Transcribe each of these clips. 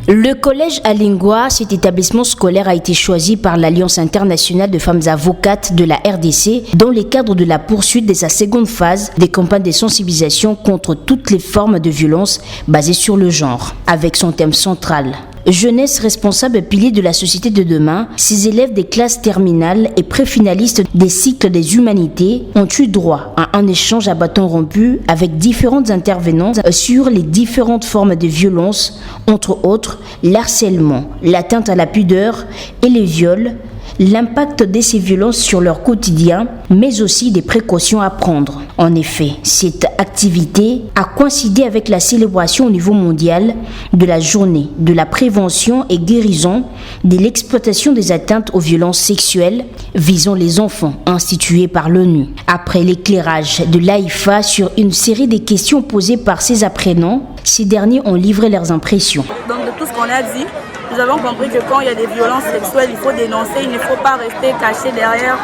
Le collège Alingwa, cet établissement scolaire a été choisi par l'Alliance internationale de femmes avocates de la RDC dans le cadre de la poursuite de sa seconde phase des campagnes de sensibilisation contre toutes les formes de violence basées sur le genre, avec son thème central. Jeunesse responsable pilier de la société de demain, ces élèves des classes terminales et préfinalistes des cycles des humanités ont eu droit à un échange à bâton rompu avec différentes intervenantes sur les différentes formes de violence, entre autres l'harcèlement, l'atteinte à la pudeur et les viols, l'impact de ces violences sur leur quotidien, mais aussi des précautions à prendre. En effet, cette activité a coïncidé avec la célébration au niveau mondial de la journée de la prévention et guérison de l'exploitation des atteintes aux violences sexuelles visant les enfants instituée par l'ONU. Après l'éclairage de l'AIFA sur une série de questions posées par ses apprenants, ces derniers ont livré leurs impressions. Donc de tout ce qu'on a dit, nous avons compris que quand il y a des violences sexuelles, il faut dénoncer, il ne faut pas rester caché derrière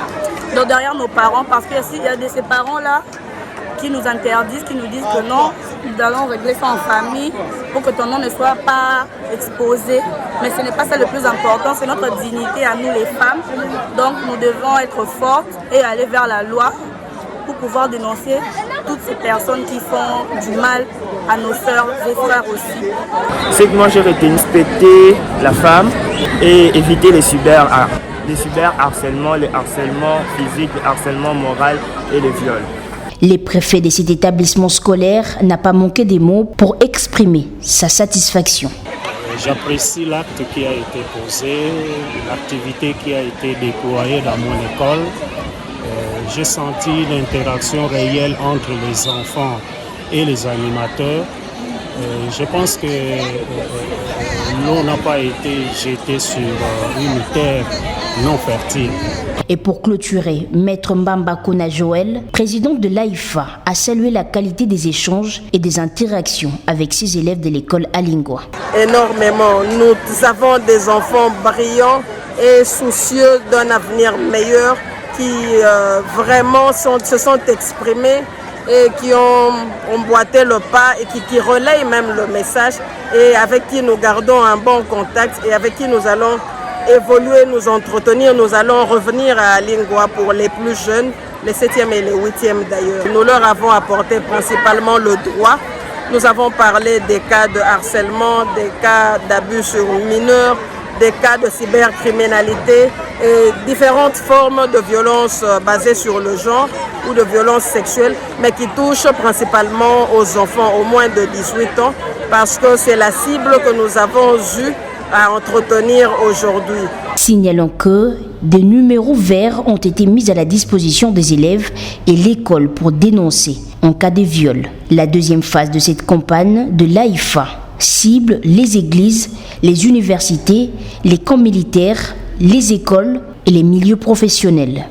nos parents, parce que s'il y a de ces parents-là qui nous interdisent, qui nous disent que non, nous allons régler ça en famille pour que ton nom ne soit pas exposé. Mais ce n'est pas ça le plus important, c'est notre dignité à nous les femmes. Donc nous devons être fortes et aller vers la loi pour pouvoir dénoncer toutes ces personnes qui font du mal à nos sœurs et frères aussi. C'est que moi j'ai retenu respecter la femme et éviter les cyberharcèlements, les harcèlements physiques, les harcèlements moraux et les viols. Le préfet de cet établissement scolaire n'a pas manqué des mots pour exprimer sa satisfaction. J'apprécie l'acte qui a été posé, l'activité qui a été déployée dans mon école. J'ai senti l'interaction réelle entre les enfants et les animateurs. Je pense que l'eau n'a pas été jetée sur une terre non fertile. Et pour clôturer, Maître Mbamba Kona Joël, président de l'AIFA, a salué la qualité des échanges et des interactions avec ses élèves de l'école Alingwa. Énormément. Nous avons des enfants brillants et soucieux d'un avenir meilleur qui vraiment se sont exprimés et qui ont emboîté le pas et qui relayent même le message et avec qui nous gardons un bon contact et avec qui nous allons évoluer, nous entretenir. Nous allons revenir à Alingwa pour les plus jeunes, les 7e et les 8e d'ailleurs. Nous leur avons apporté principalement le droit. Nous avons parlé des cas de harcèlement, des cas d'abus sur mineurs, des cas de cybercriminalité et différentes formes de violences basées sur le genre ou de violences sexuelles, mais qui touchent principalement aux enfants au moins de 18 ans parce que c'est la cible que nous avons eue à entretenir aujourd'hui. Signalons que des numéros verts ont été mis à la disposition des élèves et l'école pour dénoncer en cas de viol. La deuxième phase de cette campagne de l'AIFA cible les églises, les universités, les camps militaires, les écoles et les milieux professionnels.